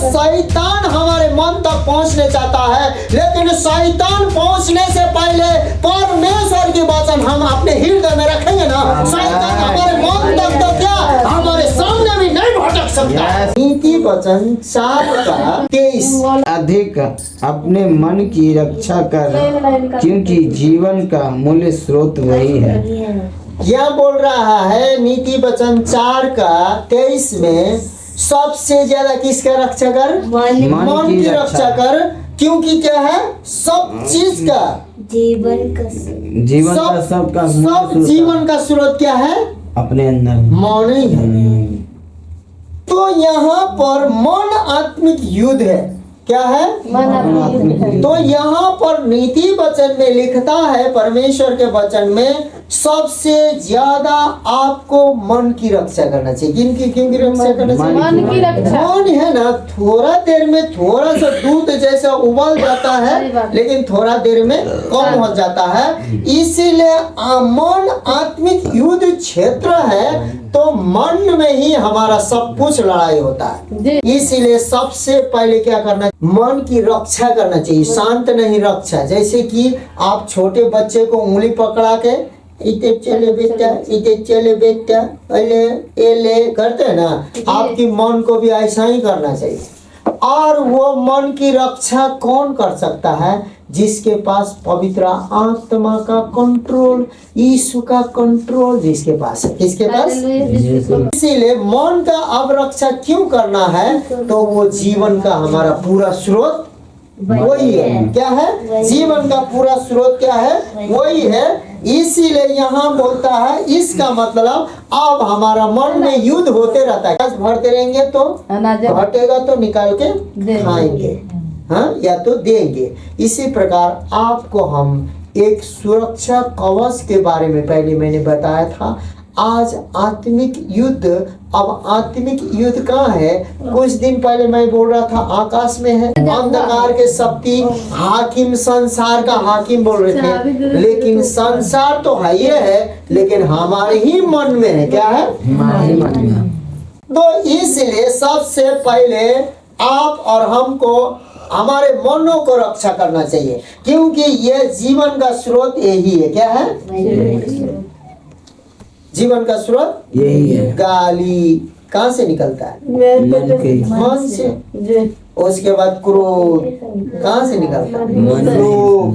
शैतान हमारे मन तक पहुंचने चाहता है, लेकिन शैतान पहुंचने से पहले परमेश्वर की वचन हम अपने हृदय में रखेंगे ना, शैतान हमारे मन तक तो क्या हमारे सामने भी नहीं भटक सकता। नीति वचन 4:23 अधिक अपने मन की रक्षा कर, क्योंकि जीवन का मूल स्रोत वही है। क्या बोल रहा है? नीति वचन 4:23 में सबसे ज्यादा किसका रक्षा कर? मन की रक्षा कर, क्योंकि क्या है? सब चीज का जीवन का सब जीवन का स्रोत क्या है? अपने अंदर मन ही है। तो यहाँ पर मन आत्मिक युद्ध है। क्या है? तो यहाँ पर नीति वचन में लिखता है, परमेश्वर के वचन में सबसे ज्यादा आपको मन की रक्षा करना चाहिए। किनकी रक्षा करना चाहिए? मन की रक्षा। मन है ना, थोड़ा देर में थोड़ा सा दूध जैसा उबल जाता है, लेकिन थोड़ा देर में कम हो जाता है। इसीलिए मन आत्मिक युद्ध क्षेत्र है, तो मन में ही हमारा सब कुछ लड़ाई होता है। इसीलिए सबसे पहले क्या करना, मन की रक्षा करना चाहिए, शांत नहीं रक्षा। जैसे कि आप छोटे बच्चे को उंगली पकड़ा के इते चले बेटा ले करते हैं ना, आपकी मन को भी ऐसा ही करना चाहिए। और वो मन की रक्षा कौन कर सकता है? जिसके पास पवित्र आत्मा का कंट्रोल, यीशु का कंट्रोल जिसके पास है। किसके पास? इसीलिए मन का अब रक्षा क्यों करना है? तो वो जीवन का हमारा पूरा स्रोत वही है। क्या है? जीवन का पूरा स्रोत क्या है? वही है। इसीलिए यहाँ बोलता है, इसका मतलब अब हमारा मन में युद्ध होते रहता है। भरते रहेंगे तो घटेगा तो निकाल के खाएंगे, हाँ, या तो देंगे। इसी प्रकार आपको हम एक सुरक्षा कवच के बारे में पहले मैंने बताया था। आज आत्मिक युद्ध, अब आत्मिक युद्ध कहाँ है? कुछ दिन पहले मैं बोल रहा था आकाश में है। अंधकार के शक्ति हाकिम, संसार का हाकिम बोल रहे थे, लेकिन संसार तो है ही है, लेकिन हमारे ही मन में है। क्या है? हमारे मन में। तो इसलिए सबसे पहले आप और हमको हमारे मनों को रक्षा करना चाहिए, क्योंकि ये जीवन का स्रोत यही है। क्या है? जीवन का स्रोत यही है। गाली कहाँ से निकलता है? मन से। उसके बाद क्रोध कहाँ से निकलता है? लोभ,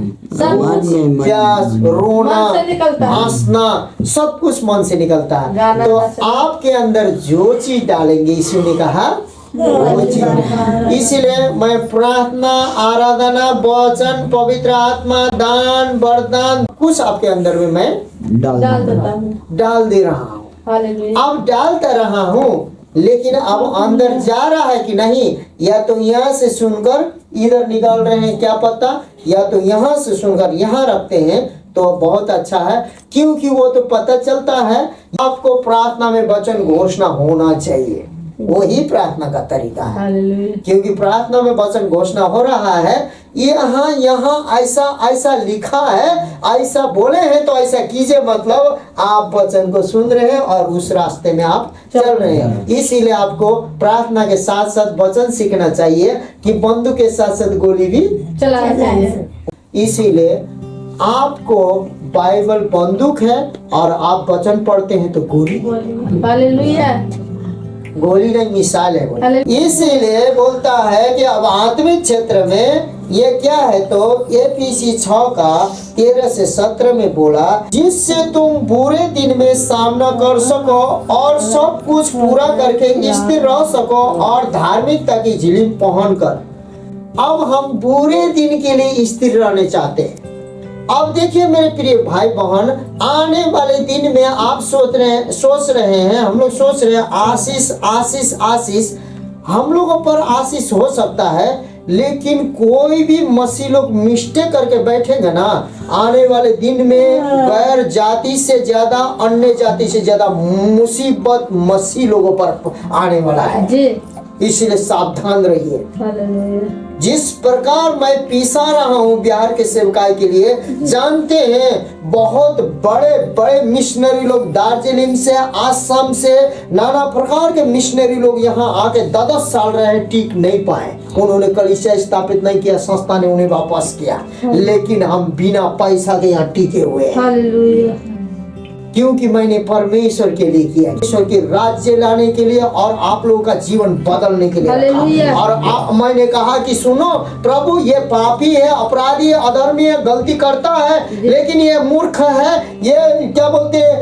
प्यास, रोना, हंसना, सब कुछ मन से निकलता है। तो आपके अंदर जो चीज डालेंगे, यीशु ने कहा वो चीज। इसलिए मैं प्रार्थना, आराधना, वचन, पवित्र आत्मा, दान, वरदान कुछ आपके अंदर में मैं डाल दे रहा हूँ। अब डालता रहा हूँ, लेकिन अब अंदर जा रहा है कि नहीं? या तो यहाँ से सुनकर इधर निकाल रहे हैं, क्या पता, या तो यहाँ से सुनकर यहाँ रखते हैं, तो बहुत अच्छा है, क्योंकि वो तो पता चलता है। आपको प्रार्थना में वचन घोषणा होना चाहिए, वही प्रार्थना का तरीका है। क्योंकि प्रार्थना में वचन घोषणा हो रहा है, यहाँ ऐसा लिखा है, ऐसा बोले हैं तो ऐसा कीजिए, मतलब आप वचन को सुन रहे हैं और उस रास्ते में आप चल रहे हैं। इसीलिए आपको प्रार्थना के साथ साथ वचन सीखना चाहिए, कि बंदूक के साथ साथ गोली भी चलाना चाहिए। इसीलिए आपको बाइबल बंदूक है और आप वचन पढ़ते हैं तो गोली नहीं, मिसाल है। इसीलिए बोलता है कि अब आत्मिक क्षेत्र में ये क्या है, तो एफिसी 6:13-17 में बोला, जिससे तुम बुरे दिन में सामना कर सको और सब कुछ पूरा करके स्थिर रह सको और धार्मिकता की झिलिम पहन कर। अब हम बुरे दिन के लिए स्थिर रहने चाहते हैं। अब देखिए मेरे प्रिय भाई बहन, आने वाले दिन में आप सोच रहे हैं, हम लोग सोच रहे हैं आशीष हम लोगों पर आशीष हो सकता है, लेकिन कोई भी मसीह लोग मिस्टेक करके बैठेंगे ना, आने वाले दिन में गैर जाति से ज्यादा, अन्य जाति से ज्यादा मुसीबत मसीह लोगों पर आने वाला है। इसलिए सावधान रहिए। हालेलुया। जिस प्रकार मैं पीसा रहा हूँ बिहार के सेवकाई के लिए, जानते हैं बहुत बड़े बड़े मिशनरी लोग दार्जिलिंग से, आसाम से, नाना प्रकार के मिशनरी लोग यहाँ आके 10 साल रहे, टिक नहीं पाए। उन्होंने कलीसिया स्थापित नहीं किया, संस्था ने उन्हें वापस किया, लेकिन हम बिना पैसा के यहाँ टिके हुए हैं। हालेलुया। क्योंकि मैंने परमेश्वर के लिए किया, ईश्वर के राज्य लाने के लिए और आप लोगों का जीवन बदलने के लिए हालेलुया। और मैंने कहा कि सुनो प्रभु, ये पापी है, अपराधी है, अधर्मी है, गलती करता है, लेकिन ये मूर्ख है, ये क्या बोलते हैं,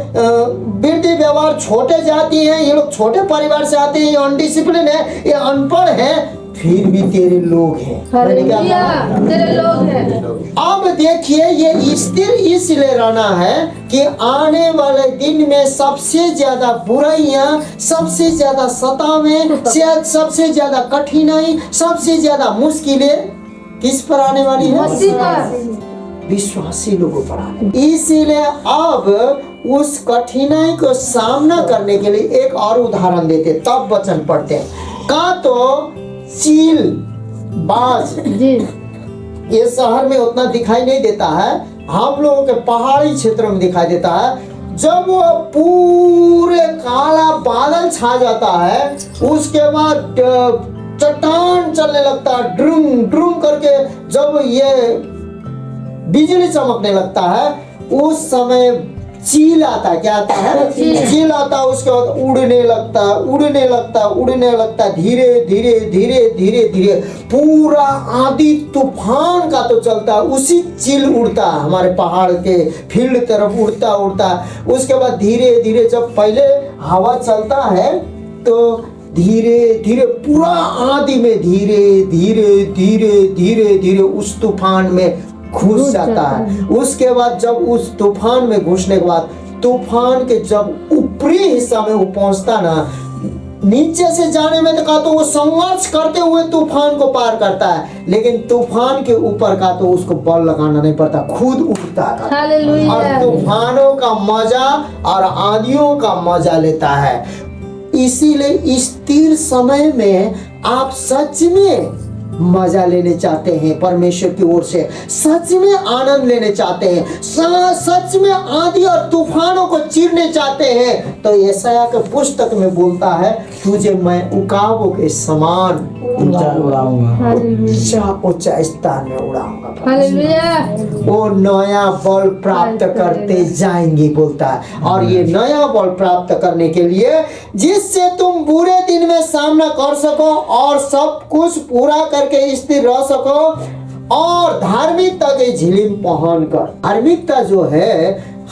वृद्धि व्यवहार, छोटे जाति है, ये लोग छोटे परिवार से आते हैं, ये अनडिसिप्लिन है, ये अनपढ़ है, फिर भी तेरे लोग हैं। मैंने क्या हालेलुया। कहा? तेरे लोग हैं। अब देखिए, ये स्थिर इसलिए रहना है कि आने वाले दिन में सबसे ज्यादा बुराइयां, सबसे ज्यादा सतावें, सबसे ज्यादा कठिनाई, सबसे ज्यादा मुश्किलें किस पर आने वाली है? मसीह पर। विश्वासी लोगों पर आने। इसीलिए अब उस कठिनाई को सामना करने के लिए एक और उदाहरण देते, तब वचन पढ़ते हैं। का तो चील, बाज, जी। ये शहर में उतना दिखाई नहीं देता है, हम लोगों के पहाड़ी क्षेत्र में दिखाई देता है। जब वो पूरे काला बादल छा जाता है, उसके बाद चट्टान चलने लगता है, ड्रुम ड्रुम करके जब ये बिजली चमकने लगता है, उस समय चील आता है। क्या आता है? चील आता है। उसके बाद उड़ने लगता है, उड़ने लगता है, उड़ने लगता है, धीरे धीरे धीरे धीरे धीरे पूरा आंधी तूफान का तो चलता है, उसी चील उड़ता है, हमारे पहाड़ के फील्ड तरफ उड़ता उड़ता। उसके बाद धीरे धीरे जब पहले हवा चलता है तो धीरे धीरे पूरा आंधी में धीरे धीरे धीरे धीरे धीरे उस तूफान में घुस जाता है। उसके बाद जब उस तूफान में घुसने के बाद तूफान के जब ऊपरी हिस्सा में वो पहुंचता ना, नीचे से जाने में तो का तो वो संघर्ष करते हुए तूफान को पार करता है, लेकिन तूफान के ऊपर का तो उसको बल लगाना नहीं पड़ता, खुद उठता है। हालेलुया। और तूफानों का मजा और आंधियों का मजा लेता है। इसीलिए स्थिर समय में आप सच में मजा लेने चाहते हैं, परमेश्वर की ओर से सच में आनंद लेने चाहते हैं, सच में आंधी और तूफानों को चीरने चाहते हैं, तो यशायाह के पुस्तक में बोलता है, तुझे मैं उकाबों के समान उड़ाऊंगा, ऊंचा स्थान में उड़ाऊंगा। हालेलुया। वो नया बल प्राप्त करते जाएंगे बोलता है। और ये नया बल प्राप्त करने के लिए जिससे तुम बुरे दिन में सामना कर सको और सब कुछ पूरा करके स्थिर रह सको, और धार्मिकता के झिलिम पहन कर। धार्मिकता जो है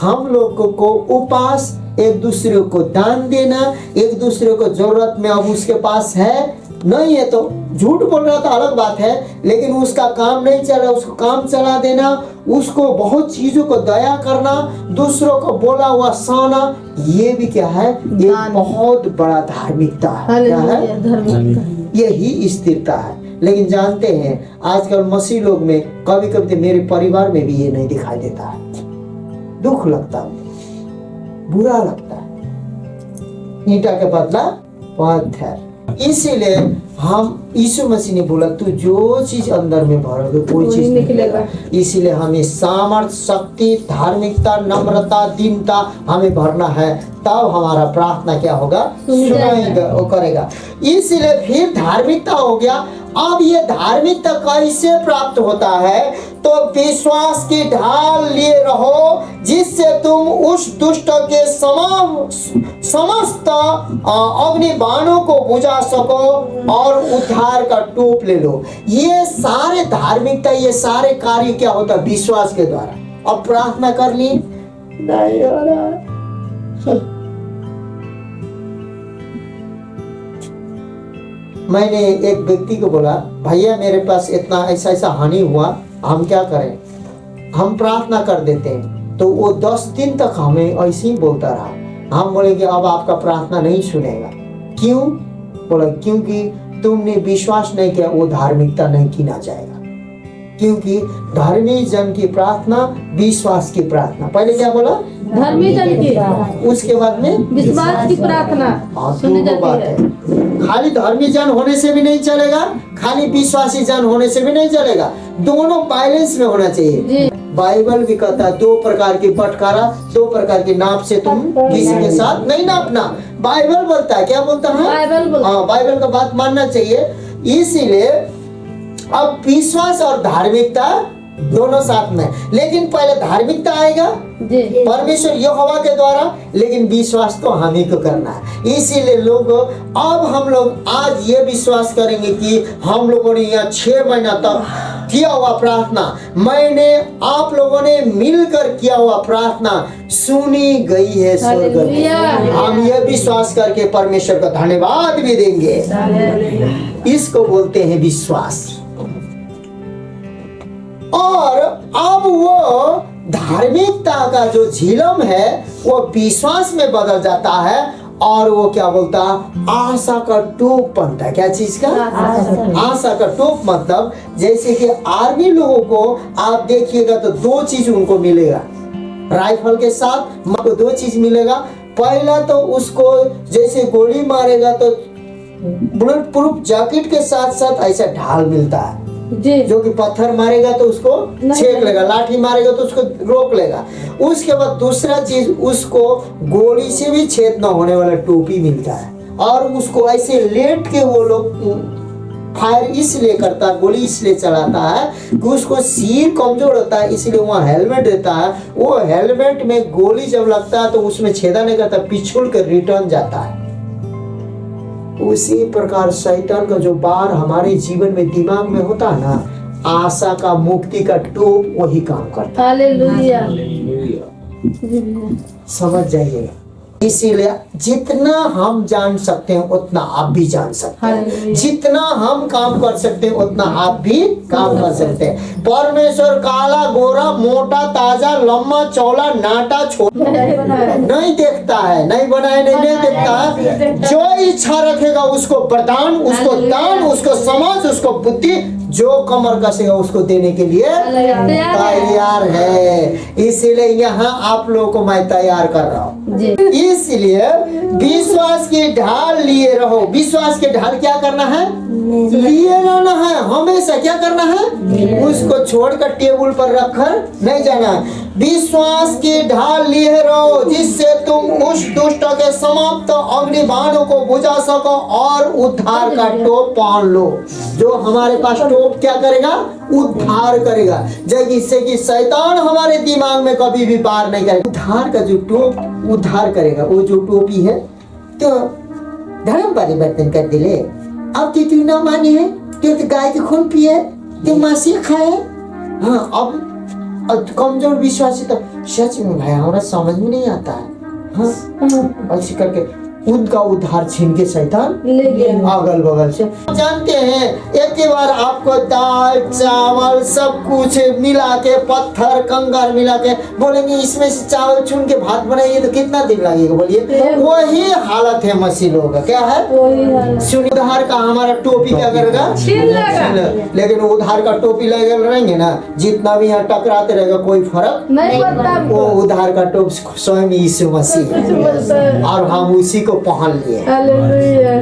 हम लोगों को उपास, एक दूसरे को दान देना, एक दूसरे को जरूरत में अब उसके पास है नहीं है तो झूठ बोल रहा था अलग बात है, लेकिन उसका काम नहीं चल रहा, उसको काम चला देना, उसको बहुत चीजों को दया करना, दूसरों को बोला हुआ सहना, ये भी क्या है? ये बहुत बड़ा धार्मिकता है। क्या है? यही स्थिरता है। लेकिन जानते हैं आजकल मसीह लोग में कभी कभी तो मेरे परिवार में भी ये नहीं दिखाई देता है। दुख लगता है, बुरा लगता है। ईंटा के बदला पत्थर। इसीलिए हम यीशु मसीह ने बोला तू जो चीज अंदर में भरोगे कोई चीज निकलेगा। इसीलिए हमें सामर्थ, शक्ति, धार्मिकता, नम्रता, दीनता हमें भरना है, तब हमारा प्रार्थना क्या होगा? सुनाएगा, वो करेगा। इसीलिए फिर धार्मिकता हो गया। अब ये धार्मिकता कैसे प्राप्त होता है? तो विश्वास की ढाल लिए रहो, जिससे तुम उस दुष्ट के समस्त अग्नि बाणों को बुझा सको और उद्धार का टूप ले लो। ये सारे धार्मिकता, ये सारे कार्य क्या होता है? विश्वास के द्वारा। अब प्रार्थना कर ली, नहीं हो रहा। मैंने एक व्यक्ति को बोला, भैया मेरे पास इतना ऐसा ऐसा हानि हुआ, हम क्या करें? हम प्रार्थना कर देते हैं। तो वो 10 दिन तक हमें ऐसे ही बोलता रहा। हम बोले कि अब आपका प्रार्थना नहीं सुनेगा। क्यों? बोला क्योंकि तुमने विश्वास नहीं किया, वो धार्मिकता नहीं कीना जाएगा। क्योंकि धार्मिक जन की प्रार्थना विश्वास की प्रार्थना। पहले क्या बोला? धर्मी जन की उसके बाद में विश्वास की प्रार्थना सुनी दो बात जाती है। है। खाली धर्मी जन होने से भी नहीं चलेगा, खाली विश्वासी जन होने से भी नहीं चलेगा, दोनों बैलेंस में होना चाहिए। जी बाइबल भी कहता है 2 प्रकार की बटकारा, 2 प्रकार की नाप से तुम किसी के साथ नहीं नापना। बाइबल बोलता है, क्या बोलता है? बाइबल बोलता है। हाँ, बाइबल का बात मानना चाहिए। इसीलिए अब विश्वास और धार्मिकता दोनों साथ में, लेकिन पहले धार्मिकता आएगा जी परमेश्वर यहोवा के द्वारा, लेकिन विश्वास तो हम ही को करना है। इसीलिए लोग अब हम लोग आज ये विश्वास करेंगे कि हम लोगों ने यहाँ 6 महीना तक किया हुआ प्रार्थना, मैंने आप लोगों ने मिलकर किया हुआ प्रार्थना सुनी गई है स्वर्ग में। हालेलुया। हम ये विश्वास करके परमेश्वर का धन्यवाद भी देंगे। इसको बोलते हैं विश्वास। और अब वो धार्मिकता का जो झिलम है वो विश्वास में बदल जाता है, और वो क्या बोलता है? आशा का टोप बनता है। क्या चीज का? आशा का टोप। मतलब जैसे कि आर्मी लोगों को आप देखिएगा तो 2 चीज उनको मिलेगा राइफल के साथ, को 2 चीज मिलेगा। पहला तो उसको जैसे गोली मारेगा तो बुलेट प्रूफ जैकेट के साथ साथ ऐसा ढाल मिलता है, जी जो कि पत्थर मारेगा तो उसको छेक लेगा, लाठी मारेगा तो उसको रोक लेगा। उसके बाद दूसरा चीज, उसको गोली से भी छेद न होने वाला टोपी मिलता है, और उसको ऐसे लेट के वो लोग फायर इसलिए करता है, गोली इसलिए चलाता है कि उसको सिर कमजोर होता है, इसलिए वहाँ हेलमेट देता है। वो हेलमेट में गोली जब लगता है तो उसमें छेदा नहीं करता, पिछुल कर रिटर्न जाता है। उसी प्रकार शैतान का जो बार हमारे जीवन में दिमाग में होता है ना, आशा का मुक्ति का टोप वही काम करता हालेलुया। है। समझ जाइएगा। इसीलिए जितना हम जान सकते हैं उतना आप भी जान सकते हैं, जितना हम काम कर सकते हैं उतना आप भी काम कर सकते हैं। परमेश्वर काला गोरा मोटा ताजा लम्बा चौड़ा नाटा छोटा नहीं देखता है, नहीं बनाए नहीं देखता है। जो इच्छा रखेगा उसको वरदान, उसको दान, उसको समझ, उसको बुद्धि, जो कमर कसेगा उसको देने के लिए तैयार है। इसीलिए यहाँ आप लोगों को मैं तैयार कर रहा हूँ। इसलिए विश्वास की ढाल लिए रहो। विश्वास की ढाल क्या करना है? लिए रहना है। हमेशा क्या करना है? उसको छोड़कर टेबल पर रखकर नहीं जाना है। विश्वास की ढाल लिए रहो, जिससे तुम उस दुष्ट के समाप्त अग्निबाणों को बुझा सको और उद्धार का टोप पहन लो। जो हमारे पास टोप क्या करेगा? उद्धार करेगा, जिससे कि शैतान हमारे दिमाग में कभी भी पार नहीं करेगा। उद्धार का जो टोप उद्धार करेगा, वो जो टोपी है, तो धर्म परिवर्तन कर दिले। अब तू ना मानी है, तो गाय के खून पिए, तो मासी खाए। हाँ, अब कमजोर विश्वासी तो सच में भाई हमारा समझ में नहीं आता है। हाँ, ऐसे करके उनका उद्धार छीन के शैतान अगल बगल से। जानते हैं, एक ही बार आपको दाल चावल सब कुछ मिला के, पत्थर कंगार मिला के बोलेंगे इसमें से चावल चुन के भात बनाइए तो कितना दिन लगेगा? बोलिए, वही हालत है मसीह लोगों का। क्या है? सुन, उद्धार का हमारा टोपी क्या करेगा? लेकिन उद्धार का टोपी लगे रहेंगे ना, जितना भी यहाँ टकराते रहेगा कोई फर्क नहीं पड़ता। वो उद्धार का टोप स्वयं यीशु मसीह है, और हम उसी को पहन लिए। हालेलुया।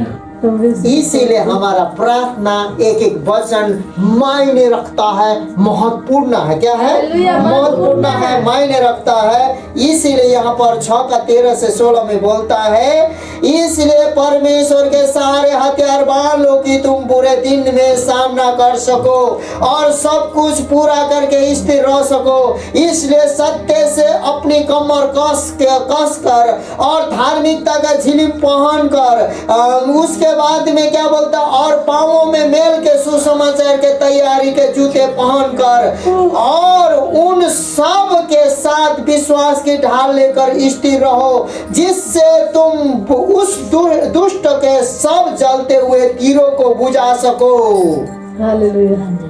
इसीलिए हमारा प्रार्थना एक एक वचन मायने रखता है, महत्वपूर्ण है। क्या है? महत्वपूर्ण है, मायने रखता है। इसीलिए यहाँ पर 6:13-16 में बोलता है, इसलिए परमेश्वर के सारे हथियार बांध लो कि तुम पूरे दिन में सामना कर सको और सब कुछ पूरा करके स्थिर रह सको। इसलिए सत्य से अपनी कमर कस कर और धार्मिकता का झिलिम पहन कर, उसके बाद में क्या बोलता, और पांवों में मेल के सुसमाचार के तैयारी के जूते पहनकर, और उन सब के साथ विश्वास की ढाल लेकर स्थिर रहो, जिससे तुम उस दुष्ट के सब जलते हुए तीरों को बुझा सको।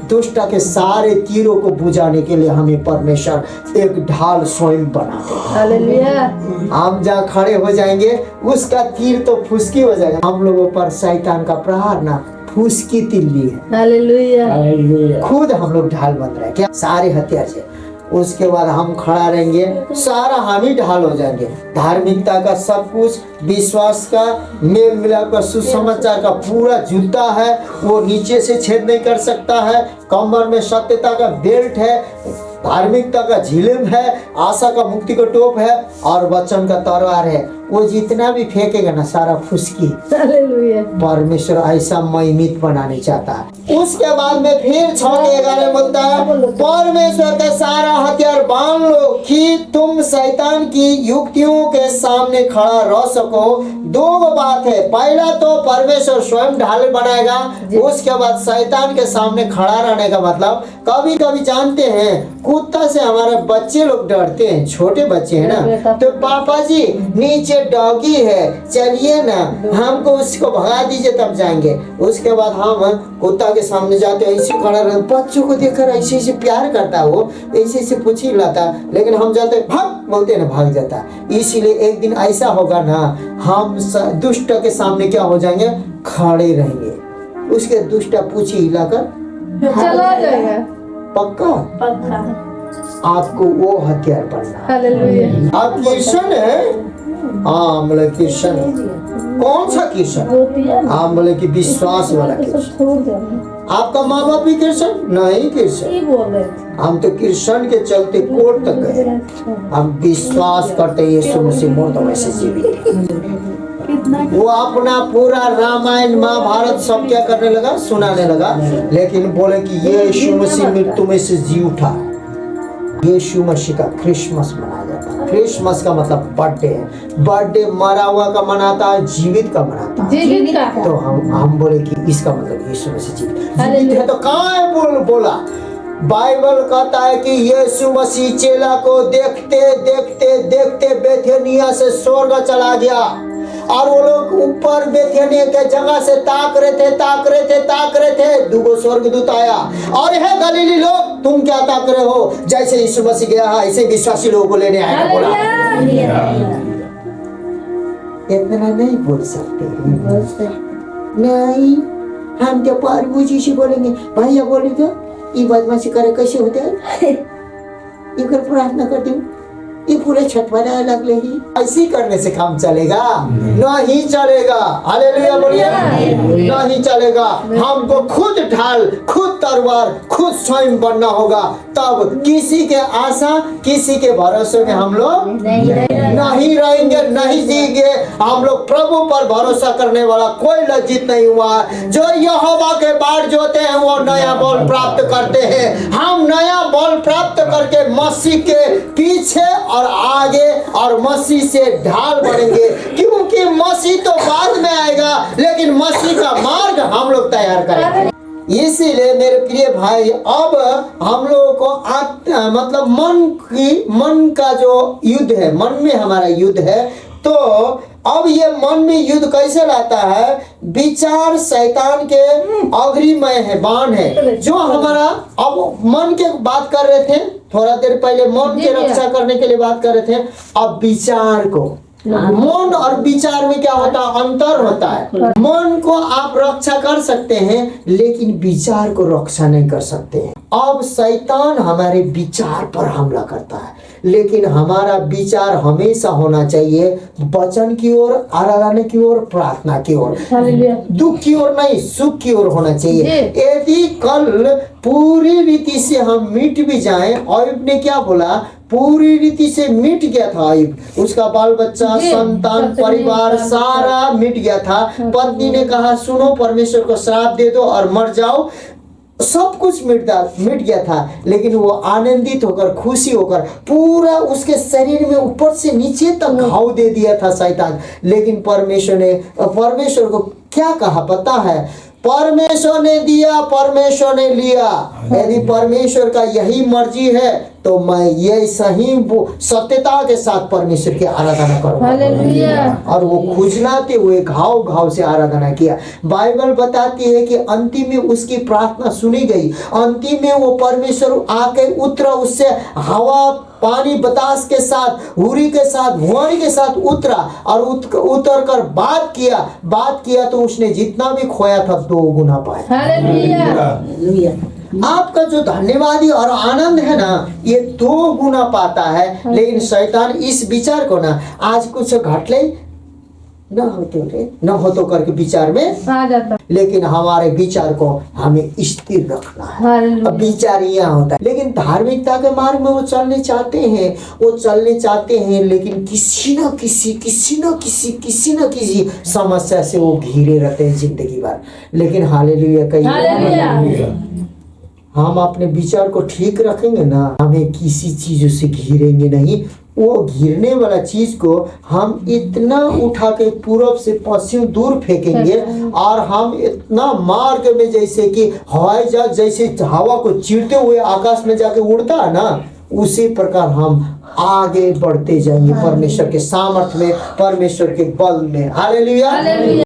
दुष्ट के सारे तीरों को बुझाने के लिए हमें परमेश्वर एक ढाल स्वयं बना देगा। हम जहाँ खड़े हो जाएंगे उसका तीर तो फुसकी हो जाएगा। हम लोगों पर शैतान का प्रहार ना फुसकी तिल्ली है। हालेलुया। खुद हम लोग ढाल बन रहे हैं। क्या? सारे हथियार से। उसके बाद हम खड़ा रहेंगे, सारा हम ही ढाल हो जाएंगे। धार्मिकता का सब कुछ, विश्वास का, मेल मिलाप का, सुसमाचार का पूरा जूता है, वो नीचे से छेद नहीं कर सकता है। कमर में सत्यता का बेल्ट है, धार्मिकता का झिलम है, आशा का मुक्ति का टोप है और वचन का तलवार है। वो जितना भी फेंकेगा ना सारा फुसकी। हालेलुया। परमेश्वर ऐसा महिमित बनाने चाहता है। उसके बाद में फिर 6:11 बोलता है, परमेश्वर का सारा हथियार बांध लो कि तुम शैतान की युक्तियों के सामने खड़ा रह सको। दो बात है, पहला तो परमेश्वर स्वयं ढाल बनाएगा, उसके बाद शैतान के सामने खड़ा रहने का मतलब, कभी कभी जानते हैं कुत्ता से हमारे बच्चे लोग डरते हैं, छोटे बच्चे हैं ना, तो पापा जी नीचे डॉगी है, चलिए ना हमको उसको भगा दीजिए तब जाएंगे। उसके बाद हम कुत्ता के सामने जाते हैं, ऐसे खड़ा रहते, बच्चों को देखकर ऐसे ऐसे प्यार करता है, वो ऐसे ऐसे पूछ ही लाता, लेकिन हम जाते भाग बोलते ना भाग जाता। इसीलिए एक दिन ऐसा होगा ना, हम दुष्ट के सामने क्या हो जाएंगे, खड़े रहेंगे, उसके दुष्ट पूछी हिलाकर चला जाएगा। पक्का आपको वो हथियार बनना। हालेलुया। आप कृष्ण है? हाँ बोले कृष्ण। कौन सा कृष्ण? आप बोले कि विश्वास वाला कृष्ण। आपका माँ बाप भी कृष्ण नहीं? कृष्ण हम तो कृष्ण के चलते कोर्ट तक गए। हम विश्वास करते यीशु मसीह मोर वैसे जीवित। वो अपना पूरा रामायण महाभारत सब क्या करने लगा, सुनाने लगा, लेकिन बोले कि यीशु मसीह मृत्यु में से जी उठा। यीशु मसीह का क्रिसमस मनाया जाता है। क्रिसमस का मतलब बर्थडे है। बर्थडे मरा हुआ का मनाता है, जीवित का मनाता है। जीवित का। तो हम बोले कि इसका मतलब यीशु मसीह जीवित है। तो कहाँ है बोला? बाइबल कहता है कि यीशु मसीह चेला को देखते देखते देखते बेथेनिया से स्वर्ग चला गया और वो लोग ऊपर बेथेनिया के जगह से ताक रहे थे। दूगो स्वर्गदूत आया और है गलीली लोग, तुम क्या ताक रहे हो? जैसे यीशु मसीह गया है ऐसे विश्वासी लोगों को लेने आया। बोला इतना नहीं बोल सकते नहीं, हम तो पारबूजी से बोलेंगे। भैया बोले तो ये बदमाशी करे कैसे होते हैं, ये कर प्रार्थना कर दूं, ये पूरे छठ पर लगले ही ऐसे करने से काम चलेगा? नहीं चलेगा। हालेलुया बोलिए, नहीं चलेगा। हमको खुद ढाल, खुद तलवार, खुद स्वयं बनना होगा, तब किसी के आशा, किसी के भरोसे में हम लोग नहीं रहेंगे, नहीं जीएंगे। हम लोग प्रभु पर भरोसा करने वाला कोई लज्जित नहीं हुआ। जो यहोवा के बाढ़ जोते हैं वो नया बल प्राप्त करते हैं। हम नया बल प्राप्त करके मसीह के पीछे और आगे और मसीह से ढाल बनेंगे, क्योंकि मसीह तो बाद में आएगा, लेकिन मसीह का मार्ग हम लोग तैयार करेंगे। इसीलिए मेरे प्रिय भाई, अब हम लोगों को मतलब मन का जो युद्ध है, मन में हमारा युद्ध है। तो अब ये मन में युद्ध कैसे लाता है? विचार शैतान के अग्रिमय है, बाण है, जो हमारा, अब मन के बात कर रहे थे थोड़ा देर पहले, मन के रक्षा करने के लिए बात कर रहे थे। अब विचार को, मन और विचार में क्या होता है? अंतर होता है। मन को आप रक्षा कर सकते हैं, लेकिन विचार को रक्षा नहीं कर सकते हैं। अब शैतान हमारे विचार पर हमला करता है, लेकिन हमारा विचार हमेशा होना चाहिए वचन की ओर, आराधना की ओर, प्रार्थना की ओर, दुख की ओर नहीं, सुख की ओर होना चाहिए। यदि कल पूरी रीति से हम मिट भी जाएं, अय्यूब ने क्या बोला? पूरी रीति से मिट गया था अय्यूब, उसका बाल बच्चा, संतान, परिवार सारा मिट गया था। पत्नी ने कहा सुनो, परमेश्वर को श्राप दे दो और मर जाओ, सब कुछ मिट गया था, लेकिन वो आनंदित होकर, खुशी होकर, पूरा उसके शरीर में ऊपर से नीचे तक घाव दे दिया था शैतान। लेकिन परमेश्वर को क्या कहा पता है? परमेश्वर ने दिया, परमेश्वर ने लिया। यदि परमेश्वर का यही मर्जी है तो मैं ये सही सत्यता के साथ परमेश्वर की आराधना करूंगा। और वो खुजलाते हुए घाव से आराधना किया। बाइबल बताती है कि अंतिम में उसकी प्रार्थना सुनी गई। अंतिम में वो परमेश्वर आके उतरा, उससे हवा, पानी, बतास के साथ, हुरी के साथ, भुआरी के साथ उतरा और उतर कर बात किया तो उसने जितना भी खोया था 2 गुना पाया। आपका जो धन्यवादी और आनंद है ना, ये 2 गुना पाता है। लेकिन शैतान इस विचार को ना, आज कुछ घट ले न हो तो करके विचार में आ जाता। लेकिन हमारे विचार को हमें स्थिर रखना है। हालेलुया। अब विचार यहाँ होता है, लेकिन धार्मिकता के मार्ग में वो चलने चाहते हैं, लेकिन किसी न किसी समस्या से वो घिरे रहते हैं जिंदगी भर। लेकिन हालेलुया कहिए, हम अपने विचार को ठीक रखेंगे ना, हमें किसी चीजों से घिरेंगे नहीं। वो घिरने वाला चीज को हम इतना उठा के पूरब से पश्चिम दूर फेंकेंगे, और हम इतना मार्ग में जैसे कि हवाई जहाज जैसे हवा को चीरते हुए आकाश में जाके उड़ता है ना, उसी प्रकार हम आगे बढ़ते जाएंगे परमेश्वर के सामर्थ्य में, परमेश्वर के बल में। हालेलुया।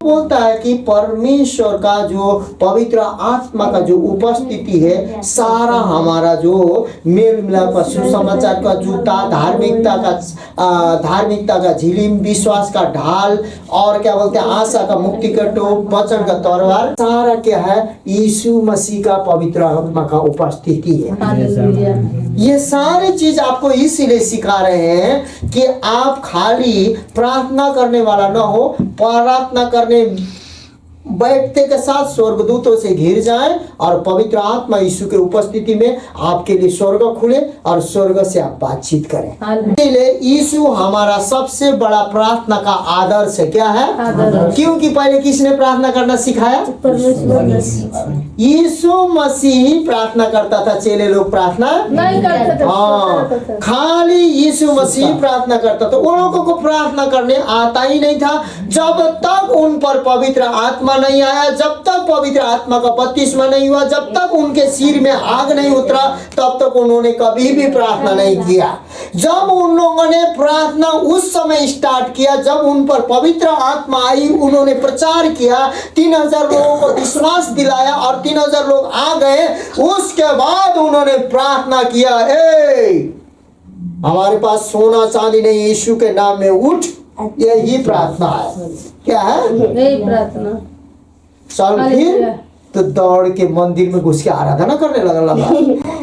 बोलता है कि परमेश्वर का जो पवित्र आत्मा का जो उपस्थिति है, सारा हमारा जो मेल मिलाप का सुसमाचार का जूता, धार्मिकता का झिलिम, विश्वास का ढाल, और क्या बोलते हैं आशा का मुक्ति का टोप, वचन का तलवार, सारा क्या है? यीशु मसीह का पवित्र आत्मा का उपस्थिति है। ये सारी चीज आपको इसीलिए सिखा रहे हैं कि आप खाली प्रार्थना करने वाला न हो, प्रार्थना करने बैठते के साथ स्वर्गदूतों से घिर जाएं, और पवित्र आत्मा यीशु के उपस्थिति में आपके लिए स्वर्ग खुले और स्वर्ग से आप बातचीत करें। इसलिए यीशु हमारा सबसे बड़ा प्रार्थना का आदर्श है। क्या है? क्योंकि पहले किसने प्रार्थना करना सिखाया? यीशु मसीह प्रार्थना करता था, चेले लोग प्रार्थना नहीं करते थे। हाँ, खाली यीशु मसीह प्रार्थना करता था। उन लोगों को प्रार्थना करने आता ही नहीं था जब तक उन पर पवित्र आत्मा नहीं आया, जब तक पवित्र आत्मा का बपतिस्मा नहीं हुआ, जब तक उनके सिर में आग नहीं उतरा, तब तक उन्होंने कभी भी प्रार्थना नहीं किया। जब उन लोगों ने प्रार्थना उस समय स्टार्ट किया, जब उन पर पवित्र आत्मा आई, उन्होंने प्रचार किया, 3000 लोगों को विश्वास दिलाया और 3000 लोग आ गए। उसके बाद उन्होंने प्रार्थना किया, हमारे पास सोना चांदी नहीं, यीशु के नाम में उठ। यही प्रार्थना है। क्या है? यही प्रार्थना। चल फिर तो दौड़ के मंदिर में घुस के आराधना करने लगा।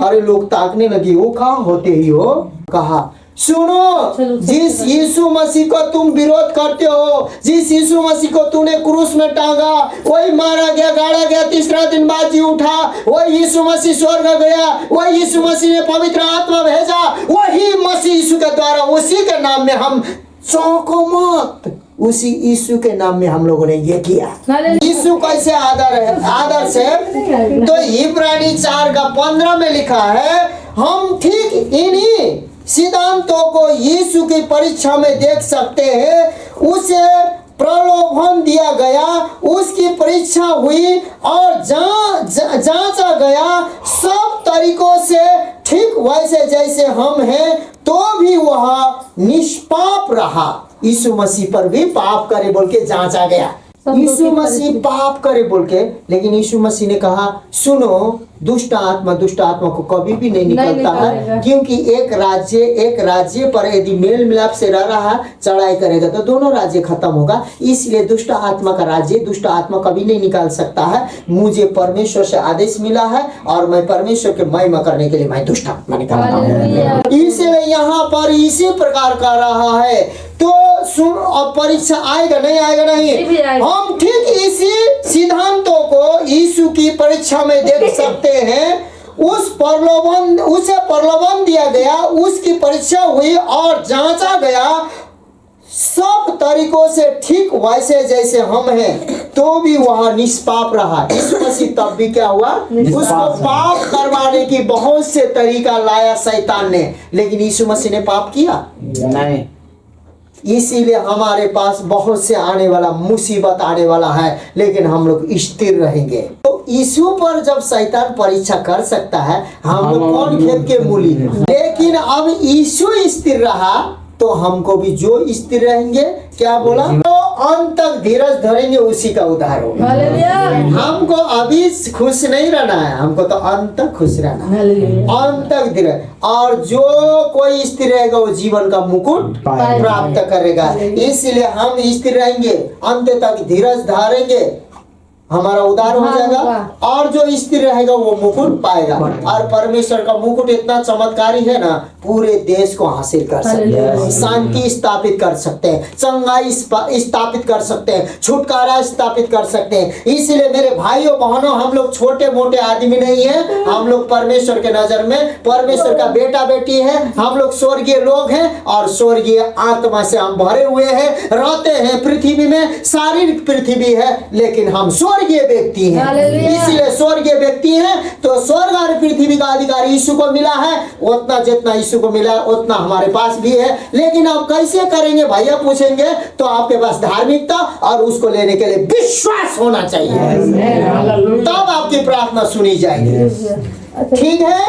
अरे लोग ताकने लगे, वो कहाँ होते ही हो? कहा, सुनो, जिस यीशु मसीह को तुम विरोध करते हो, जिस यीशु मसीह को तूने क्रूस में टांगा, वही मारा गया, गाड़ा गया, 3रा दिन बाद जी उठा, वही यीशु मसीह स्वर्ग गया, वही यीशु मसीह ने पवित्र आत्मा भेजा, वही मसीह यीशु के द्वारा, उसी के नाम में हम चौंको मत, उसी यीशु के नाम में हम लोगों ने ये किया। यीशु कैसे आदर्श है? तो इब्रानी 4:15 में लिखा है, हम ठीक इन्हीं सिद्धांतों को यीशु की परीक्षा में देख सकते हैं। उसे प्रलोभन दिया गया, उसकी परीक्षा हुई और जांचा गया सब तरीकों से, ठीक वैसे जैसे हम हैं, तो भी वह निष्पाप रहा। यीशु मसीह पर भी पाप करे बोल के जांचा गया। यीशु मसीह पाप करे बोल के, लेकिन यीशु मसीह ने कहा, सुनो, दुष्ट आत्मा को कभी भी नहीं निकलता है, क्योंकि एक राज्य पर यदि मेल मिलाप से रह रहा, चढ़ाई करेगा तो दोनों राज्य खत्म होगा। इसलिए दुष्ट आत्मा का राज्य, दुष्ट आत्मा कभी नहीं निकाल सकता है। मुझे परमेश्वर से आदेश मिला है और मैं परमेश्वर के महिमा करने के लिए मैं दुष्ट आत्मा निकालता हूँ। इसलिए यहाँ पर इसी प्रकार का रहा है। तो सुन, अब परीक्षा आएगा नहीं, हम ठीक इसी सिद्धांतों को यीशु की परीक्षा में देख सकते हैं। उसे प्रलोभन दिया गया, उसकी परीक्षा हुई और जांचा गया सब तरीकों से, ठीक वैसे जैसे हम हैं, तो भी वह निष्पाप रहा। यीशु मसीह तब भी क्या हुआ? उसको पाप करवाने की बहुत से तरीका लाया शैतान ने, लेकिन यीशु मसीह ने पाप किया नहीं। इसीलिए हमारे पास बहुत से आने वाला मुसीबत आने वाला है, लेकिन हम लोग स्थिर रहेंगे। तो यीशु पर जब शैतान परीक्षा कर सकता है, हम लोग कौन खेत के मूली? लेकिन अब यीशु स्थिर रहा तो हमको भी जो स्थिर रहेंगे, क्या बोला? तो अंत तक धीरज धरेंगे, उसी का उद्धार होगा। हमको अभी खुश नहीं रहना है, हमको तो अंत तक खुश रहना है, अंत तक धीरज। और जो कोई स्थिर रहेगा वो जीवन का मुकुट प्राप्त करेगा। इसलिए हम स्थिर रहेंगे, अंत तक धीरज धारेंगे, हमारा उद्धार हो जाएगा, और जो स्थिर रहेगा वो मुकुट पाएगा। और परमेश्वर का मुकुट इतना चमत्कारी है ना, पूरे देश को हासिल कर सकते हैं, शांति स्थापित कर सकते हैं, चंगाई स्थापित कर सकते हैं, छुटकारा स्थापित कर सकते हैं। इसलिए मेरे भाइयों बहनों, हम लोग छोटे मोटे आदमी नहीं है, हम लोग परमेश्वर के नजर में परमेश्वर का बेटा बेटी है। हम लोग स्वर्गीय लोग हैं और स्वर्गीय आत्मा से हम भरे हुए हैं, रहते हैं पृथ्वी में, शारीरिक पृथ्वी है, लेकिन हम स्वर्गीय व्यक्ति हैं। इसलिए स्वर्गीय व्यक्ति हैं तो स्वर्ग और पृथ्वी का अधिकार यीशु को मिला है। उतना जितना यीशु को मिला उतना हमारे पास भी है। लेकिन आप कैसे करेंगे भैया पूछेंगे, तो आपके पास धार्मिकता और उसको लेने के लिए विश्वास होना चाहिए, तब आपकी प्रार्थना सुनी जाएगी। ठीक है,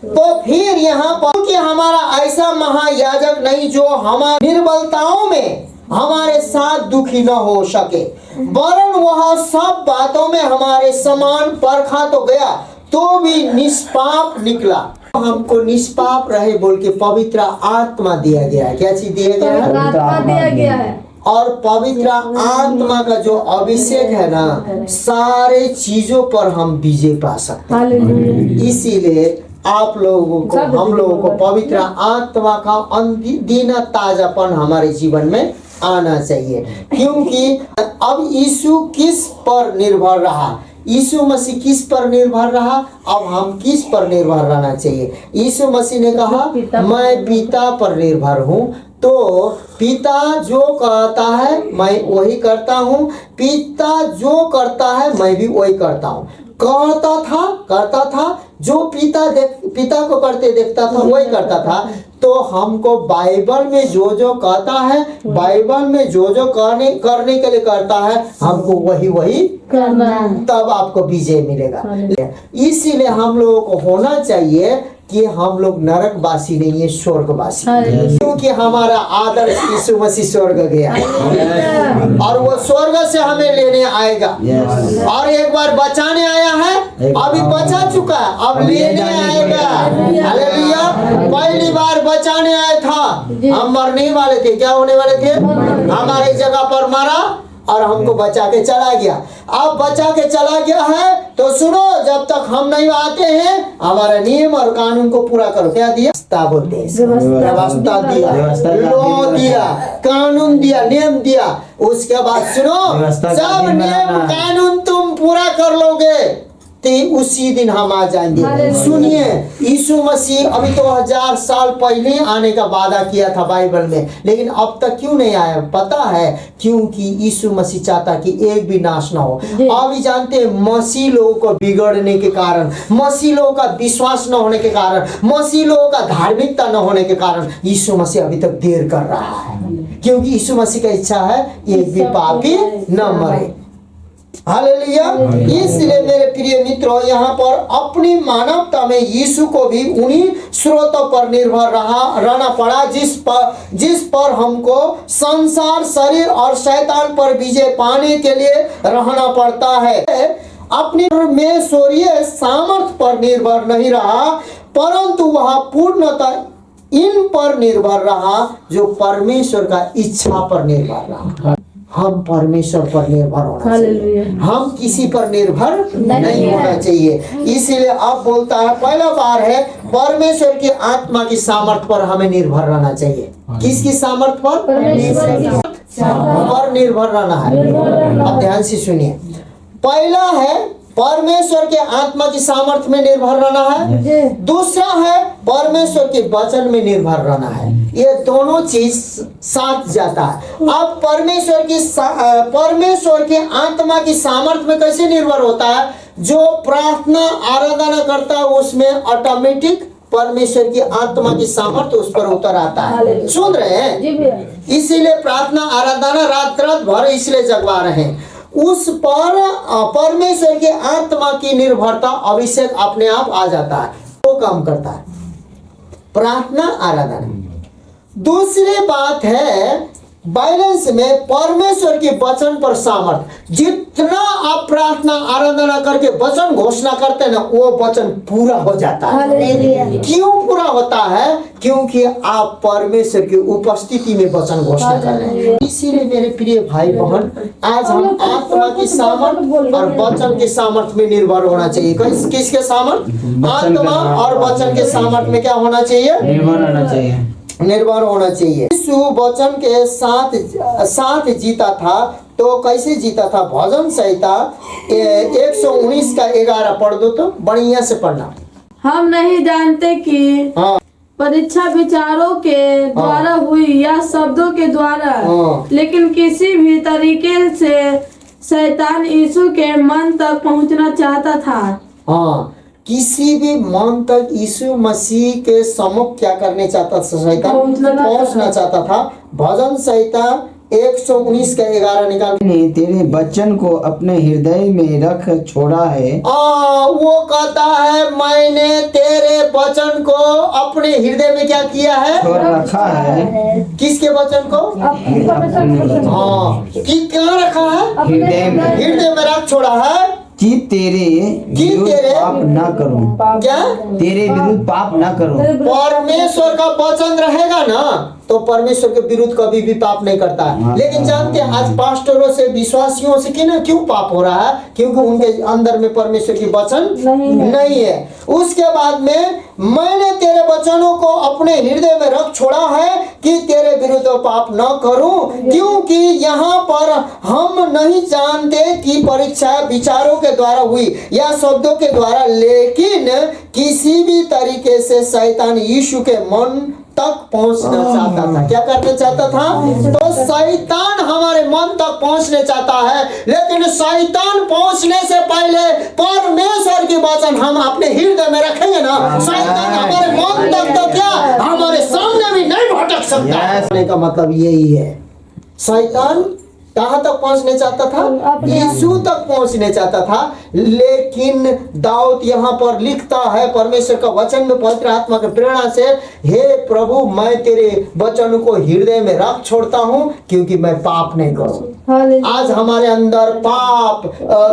तो फिर यहाँ पर कि हमारा ऐसा महायाजक नहीं जो हमारी निर्बलताओं में हमारे साथ दुखी न हो सके, वरन वह सब बातों में हमारे समान परखा तो गया तो भी निष्पाप निकला। हमको निष्पाप रहे बोल के पवित्र आत्मा दिया गया है। क्या चीज दिया गया है? आत्मा दिया गया है। और पवित्र आत्मा का जो अभिषेक है ना, सारे चीजों पर हम विजय पा सकते हैं। इसीलिए आप लोगों को, हम लोगों को पवित्र आत्मा का अनदीना ताजापन हमारे जीवन में आना चाहिए। क्योंकि अब यीशु किस पर निर्भर रहा? यीशु मसीह किस पर निर्भर रहा? अब हम किस पर निर्भर रहना चाहिए? यीशु मसीह ने कहा मैं पिता पर निर्भर हूँ, तो पिता जो कहता है मैं वही करता हूँ, पिता जो करता है मैं भी वही करता हूँ। करता था जो पिता को करते देखता था वही करता था। तो हमको बाइबल में जो जो कहता है, बाइबल में जो जो करने के लिए करता है, हमको वही करना, तब आपको विजय मिलेगा। इसीलिए हम लोगों को होना चाहिए कि हम लोग नरकवासी नहीं है, स्वर्गवासी, क्योंकि हमारा आदर्श यीशु मसीह स्वर्ग गया और वो स्वर्ग से हमें लेने आएगा। और एक बार बचाने आया है, अभी बचा चुका है, अब लेने आएगा। हालेलुया। पहली बार बचाने आया था, हम मरने वाले थे, क्या होने वाले थे? हमारे जगह पर मरा और हमको बचा के चला गया। अब बचा के चला गया है तो सुनो, जब तक हम नहीं आते हैं हमारा नियम और कानून को पूरा करो। क्या दिया? बोलते हैं, व्यवस्था दिया, लॉ दिया, कानून दिया, नियम दिया। उसके बाद सुनो, जब नियम कानून तुम पूरा कर लोगे तो उसी दिन हम आ जाएंगे। सुनिए, यीशु मसीह अभी 2000 साल पहले आने का वादा किया था बाइबल में, लेकिन अब तक क्यों नहीं आया पता है? क्योंकि यीशु मसीह चाहता कि एक भी नाश ना हो। अभी जानते हैं, मसीह लोगों को बिगड़ने के कारण, मसीह लोगों का विश्वास न होने के कारण, मसीह लोगों का धार्मिकता न होने के कारण यीशु मसीह अभी तक देर कर रहा है। क्योंकि यीशु मसीह का इच्छा है एक भी पापी न मरे। हालेलुया। इसलिए मेरे प्रिय मित्रों, यहाँ पर अपनी मानवता में यीशु को भी उन्हीं स्रोतों पर निर्भर रहना पड़ा जिस पर हमको संसार, शरीर और शैतान पर विजय पाने के लिए रहना पड़ता है। अपनी परमेश्वरीय सामर्थ्य पर निर्भर नहीं रहा, परंतु वह पूर्णतः इन पर निर्भर रहा जो परमेश्वर का इच्छा पर निर्भर रहा। हम परमेश्वर पर निर्भर होना चाहिए, हम किसी पर निर्भर नहीं होना चाहिए। इसीलिए अब बोलता है, पहला बार है परमेश्वर की आत्मा की सामर्थ्य पर हमें निर्भर रहना चाहिए। किसकी सामर्थ्य पर? पर निर्भर रहना है। अब ध्यान से सुनिए, पहला है परमेश्वर के आत्मा की सामर्थ्य में निर्भर रहना है, दूसरा है परमेश्वर के वचन में निर्भर रहना है। ये दोनों चीज साथ जाता है। अब परमेश्वर के आत्मा की सामर्थ्य में कैसे निर्भर होता है? जो प्रार्थना आराधना करता है उसमें ऑटोमेटिक परमेश्वर की आत्मा की सामर्थ्य उस पर उतर आता है। सुन रहे हैं? इसीलिए प्रार्थना आराधना रात भर इसलिए जगवा रहे हैं। उस पर परमेश्वर के आत्मा की निर्भरता, अभिषेक अपने आप आ जाता है, वो काम करता है प्रार्थना आराधना। दूसरी बात है बैलेंस में परमेश्वर के वचन पर सामर्थ, जितना आप प्रार्थना आराधना करके वचन घोषणा करते हैं ना, वो वचन पूरा हो जाता है। क्यों पूरा होता है? क्योंकि आप परमेश्वर की उपस्थिति में वचन घोषणा कर रहे हैं। इसीलिए मेरे प्रिय भाई बहन, आज हम आत्मा की सामर्थ और वचन के सामर्थ में निर्भर होना चाहिए। किसके सामर्थ? आत्मा और वचन के सामर्थ में क्या होना चाहिए? निर्भर होना चाहिए। निर्भर होना चाहिए। यीशु वचन के साथ जीता था, तो कैसे जीता था? भजन संहिता 119 का 11 पढ़ दो तो, बढ़िया से पढ़ना। हम नहीं जानते कि हाँ परीक्षा विचारों के द्वारा हुई या शब्दों के द्वारा, हाँ। लेकिन किसी भी तरीके से शैतान यीशु के मन तक पहुंचना चाहता था। हाँ, किसी भी मन तक यीशु मसीह के सम्मुख क्या करने चाहता था? शैतान पहुंचना चाहता था। भजन संहिता 119 का 11 निकाल। ने तेरे वचन को अपने हृदय में रख छोड़ा है। वो कहता है, मैंने तेरे वचन को अपने हृदय में क्या किया है? छोड़ रखा है। किसके वचन को? हाँ, कि कहाँ रखा है? हृदय में। हृदय में रख छोड़ा है कि तेरे विरुद्ध पाप ना करूं। क्या? तेरे विरुद्ध पाप ना करूं। परमेश्वर का वचन रहेगा ना, तो परमेश्वर के विरुद्ध कभी भी पाप नहीं करता है। लेकिन जानते हैं आज पास्टरों से, विश्वासियों से क्यों पाप हो रहा है? क्योंकि उनके अंदर में परमेश्वर की वचन नहीं है। उसके बाद में, मैंने तेरे वचनों को अपने हृदय में रख छोड़ा है कि तेरे विरुद्ध पाप न करूं, क्योंकि यहाँ पर हम नहीं जानते कि परीक्षा विचारों के द्वारा हुई या शब्दों के द्वारा, लेकिन किसी भी तरीके से शैतान यीशु के मन तक पहुंचना चाहता था। क्या करना चाहता था? तो शैतान हमारे मन तक पहुंचने चाहता है, लेकिन शैतान पहुंचने से पहले परमेश्वर की वचन हम अपने हृदय में रखेंगे ना, शैतान हमारे मन तक तो क्या, हमारे सामने भी नहीं भटक सकता। कहने का मतलब यही है, शैतान कहाँ तक पहुंचने चाहता था? यीशु तक पहुंचने चाहता था। लेकिन दाऊद यहाँ पर लिखता है परमेश्वर का वचन में पवित्र आत्मा के प्रेरणा से, हे प्रभु, मैं तेरे वचन को हृदय में रख छोड़ता हूँ क्योंकि मैं पाप नहीं करूँ। आज हमारे अंदर पाप,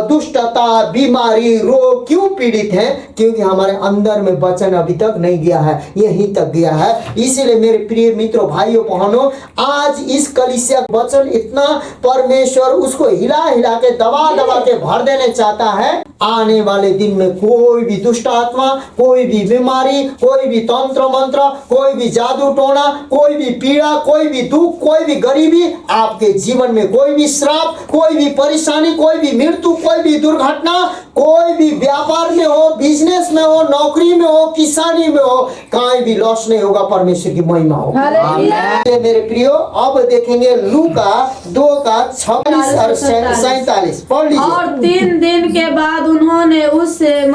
दुष्टता, बीमारी, रोग क्यों पीड़ित है? क्योंकि हमारे अंदर में वचन अभी तक नहीं गया है, यहीं तक गया है। इसीलिए मेरे प्रिय मित्रों, भाइयों, बहनों, आज इस कलीसिया वचन इतना परमेश्वर उसको हिला हिला के, दबा के भर देने चाहता है। आने वाले दिन में कोई भी दुष्ट आत्मा, कोई भी बीमारी, कोई भी तंत्र मंत्र, कोई भी जादू टोना, कोई भी पीड़ा, कोई भी दुख, कोई भी गरीबी, आपके जीवन में कोई भी श्राप, कोई भी परेशानी, कोई भी मृत्यु, कोई भी दुर्घटना, कोई भी व्यापार में हो, बिजनेस में हो, नौकरी में हो, किसानी में हो, कहीं भी लॉस नहीं होगा। परमेश्वर की महिमा होगा। मेरे प्रियो, अब देखेंगे लूका 2 का 26 और 47 पढ़ लीजिए। और 3 दिन के बाद उन्होंने उसे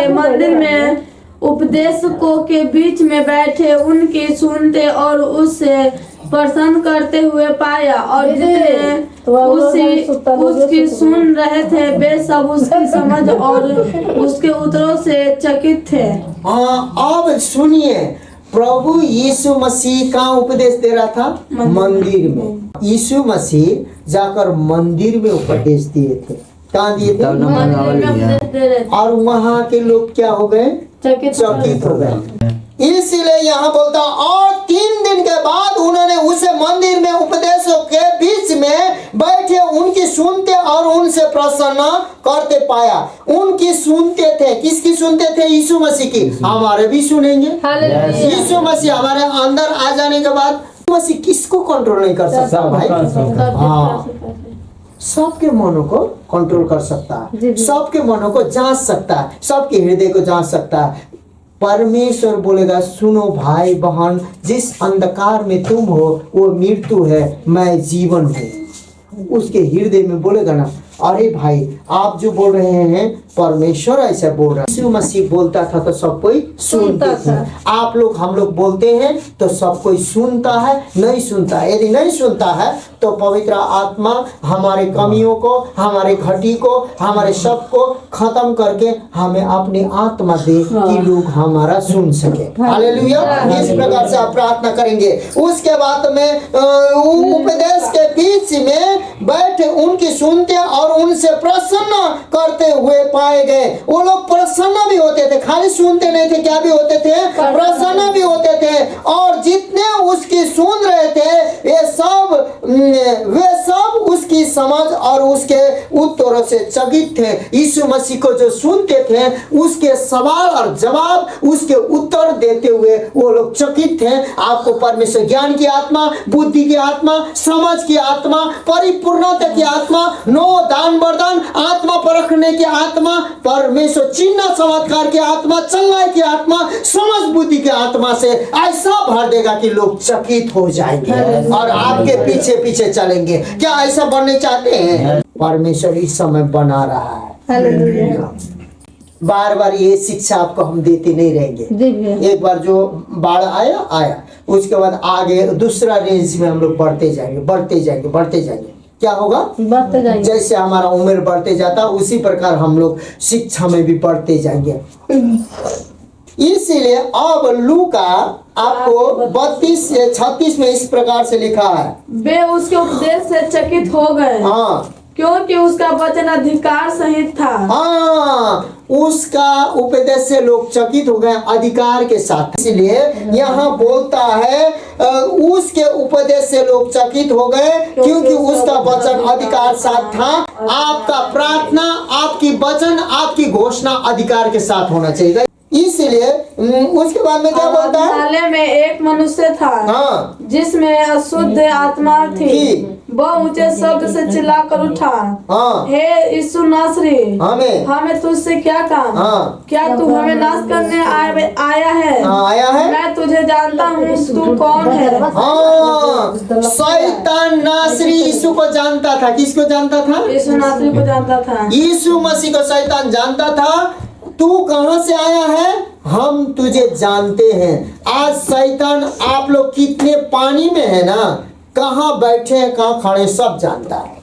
मंदिर में उपदेशकों के बीच में बैठे उनकी सुनते और उससे प्रसन्न करते हुए पाया, और जितने उसकी सुन रहे थे वे सब उसकी समझ और उसके उत्तरों से चकित थे। अब सुनिए, प्रभु यीशु मसीह का उपदेश दे रहा था मंदिर में। यीशु मसीह जाकर मंदिर में उपदेश दिए थे। कहाँ दिए थे? और वहाँ के लोग क्या हो गए? चकित हो गए। इसीलिए यहाँ बोलता, और 3 दिन के बाद उन्होंने उसे मंदिर में उपदेशों के बीच में बैठे उनकी सुनते और उनसे प्रसन्न करते पाया। उनकी सुनते थे, किसकी सुनते थे? यीशु मसीह की। हमारे भी सुनेंगे। यीशु मसीह हमारे अंदर आ जाने के बाद, मसीह किसको कंट्रोल नहीं कर सकता भाई? हाँ, सबके मनों को कंट्रोल कर सकता है, सबके मनों को जांच सकता है, सबके हृदय को जांच सकता है। परमेश्वर बोलेगा, सुनो भाई बहन, जिस अंधकार में तुम हो वो मृत्यु है, मैं जीवन हूँ। उसके हृदय में बोलेगा ना, अरे भाई आप जो बोल रहे हैं परमेश्वर ऐसा बोल रहा है। यीशु मसीह बोलता था तो सब कोई सुनते थे। आप लोग हम लोग बोलते हैं तो सब कोई सुनता है, नहीं सुनता है। यदि नहीं सुनता है तो पवित्र आत्मा हमारे कमियों को, हमारे घटी को, हमारे सब को खत्म करके हमें अपनी आत्मा दे कि लोग हमारा सुन सके। हालेलुया। इस प्रकार से आप प्रार्थना करेंगे। उसके बाद में उपदेश के बीच में बैठे उनकी सुनते और उनसे प्रसन्न करते हुए पाए गए। वो लोग प्रसन्न भी होते थे, खाली सुनते नहीं थे, क्या भी होते थे, प्रसन्न भी होते थे। और जितने उसकी सुन रहे थे वे सब उसकी समझ और उसके उत्तरों से चकित थे। यीशु मसीह को जो सुनते थे उसके सवाल और जवाब, उसके उत्तर देते हुए वो लोग चकित थे। आपको परमेश्वर ज्ञान की आत्मा, बुद्धि की आत्मा, समझ की आत्मा, परिपूर्णता की आत्मा, नो दान वरदान, आत्मा परखने की आत्मा, परमेश्वर चिन्ह चमत्कार की आत्मा, चंगाई की आत्मा, समझ बुद्धि की आत्मा से ऐसा भर देगा कि लोग चकित हो जाएंगे और आपके पीछे पीछे चलेंगे। क्या ऐसा बनने चाहते हैं? परमेश्वर इस समय बना रहा है। बार बार ये शिक्षा आपको हम देते नहीं रहेंगे। एक बार जो बाढ़ आया उसके बाद आगे दूसरा रेंज में हम लोग बढ़ते जाएंगे। क्या होगा? बढ़ते जाएंगे। जैसे हमारा उम्र बढ़ते जाता उसी प्रकार हम लोग शिक्षा में भी बढ़ते जाएंगे। इसीलिए अब लूका आपको 32 से 36 में इस प्रकार से लिखा है, वे उसके उपदेश से चकित हो गए। हाँ, क्योंकि उसका वचन अधिकार सहित था। हाँ, उसका उपदेश से लोग चकित हो गए अधिकार के साथ। इसलिए यहाँ बोलता है उसके उपदेश से लोग चकित हो गए क्योंकि उसका वचन अधिकार साथ था। आपका प्रार्थना, आपकी वचन, आपकी घोषणा अधिकार के साथ होना चाहिए। इसलिए उसके बाद में क्या बोलता है? साले में एक मनुष्य था, हाँ, जिसमें अशुद्ध आत्मा थी। वह ऊंचे शब्द से चिल्लाकर उठा, हाँ, हे यीशु नासरी, हमें तुझसे क्या काम? हाँ, क्या तू हमें नाश करने आया है? हाँ, आया है। मैं तुझे जानता हूँ, तू कौन है? हाँ, शैतान नासरी यीशु को जानता था। किसको जानता था? यीशु नासरी को जानता था। यीशु मसीह को शैतान जानता था। तू कहां से आया है? हम तुझे जानते हैं। आज शैतान आप लोग कितने पानी में है ना, कहां बैठे हैं, कहां खड़े, सब जानता है।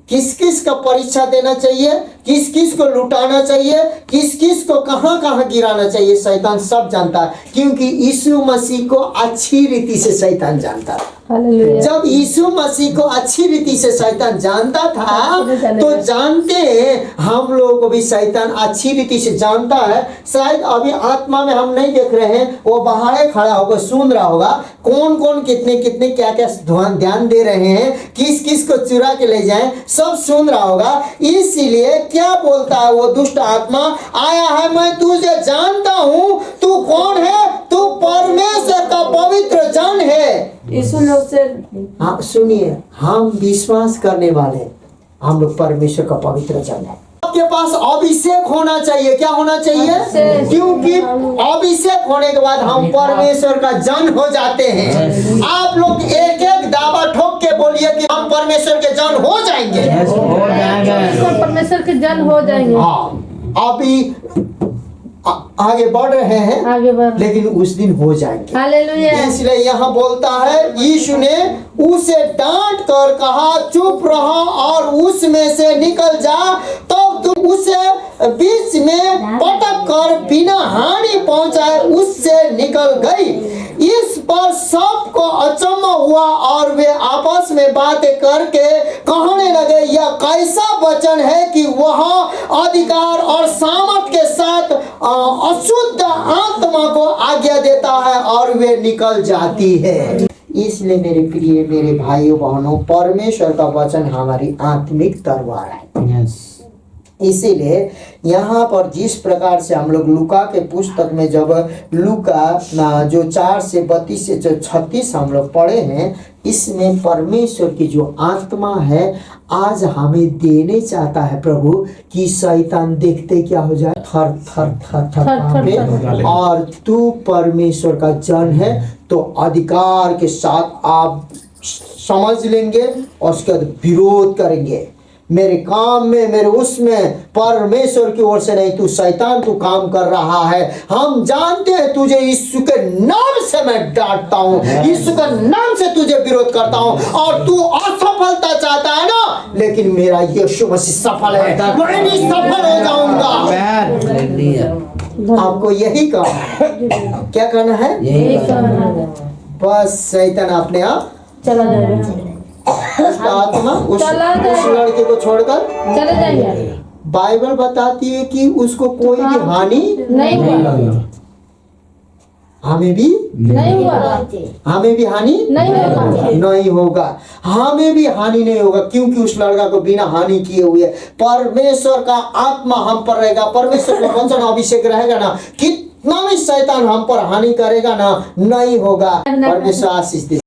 किस किस का परीक्षा देना चाहिए, किस किस को लुटाना चाहिए, किस किस को कहां कहां गिराना चाहिए, शैतान सब जानता है। क्योंकि यीशु मसीह को अच्छी रीति से शैतान जानता है। जब यीशु मसीह को अच्छी रीति से शैतान जानता था तो जानते हैं हम लोगों को भी शैतान अच्छी रीति से जानता है। शायद अभी आत्मा में हम नहीं देख रहे हैं, वो बाहर खड़ा होकर सुन रहा होगा कौन कौन कितने कितने क्या क्या ध्यान दे रहे हैं, किस किस को चुरा के ले जाएं, सब सुन रहा होगा। इसीलिए क्या बोलता है वो दुष्ट आत्मा? आया है, मैं तुझे जानता हूँ, तू कौन है? तू परमेश्वर का पवित्र जन है। यीशु ने उससे, हाँ सुनिए, हम विश्वास करने वाले, हम लोग परमेश्वर का पवित्र जन है। आपके पास अभिषेक होना चाहिए। क्या होना चाहिए? क्योंकि अभिषेक होने के बाद हम परमेश्वर का जन हो जाते हैं। आप लोग एक एक दावा ठोक के बोलिए कि हम परमेश्वर के जन हो जाएंगे। परमेश्वर के जन हो जाएंगे। हाँ, अभी आगे बढ़ रहे हैं, आगे बढ़, लेकिन उस दिन हो जाएंगे। हालेलुया। इसलिए यहाँ बोलता है, यीशु ने उसे डांट कर कहा, चुप रहो और उसमें से निकल जा। तब तुम उसे बीच में पटक कर बिना हानि पहुंचाए उससे निकल गई। इस पर सबको अचंभा हुआ और वे आपस में बातें करके कहने लगे, यह कैसा वचन है कि वह अधिकार और सामर्थ के साथ अशुद्ध आत्मा को आज्ञा देता है और वे निकल जाती है। इसलिए मेरे प्रिय, मेरे भाइयों बहनों, परमेश्वर का वचन हमारी आत्मिक तलवार है। इसीलिए यहाँ पर जिस प्रकार से हम लोग लूका के पुस्तक में, जब लूका जो 4 से 32 से जो 36 हम लोग पढ़े हैं, इसमें परमेश्वर की जो आत्मा है आज हमें देने चाहता है प्रभु कि शैतान देखते क्या हो जाए, थर थर थर थर कांपे। और तू परमेश्वर का जन है तो अधिकार के साथ आप समझ लेंगे और उसके बाद विरोध करेंगे। मेरे काम में, मेरे उसमें परमेश्वर की ओर से नहीं, तू शैतान तू काम कर रहा है। हम जानते हैं तुझे यीशु के नाम से मैं डांटता हूँ, यीशु के नाम से तुझे विरोध करता हूँ। और तू असफलता चाहता है ना, लेकिन मेरा यीशु मसीह सफल है, मैं भी सफल हो जाऊंगा। आपको यही कहना है। क्या कहना है? बस शैतान अपने आप चला जाएगा, आत्मा उस लड़के को छोड़कर चले जाएंगे। बाइबल बताती है कि उसको कोई भी हानि नहीं हुआ, हमें भी नहीं हुआ, हमें भी हानि नहीं होगा, नहीं होगा। हमें भी हानि नहीं होगा, क्योंकि उस लड़का को बिना हानि किए हुए परमेश्वर का आत्मा हम पर रहेगा, परमेश्वर का वचन अभिषेक रहेगा ना, कितना भी शैतान हम पर हानि करेगा ना, नहीं होगा। परमेश्वर आशीष दे।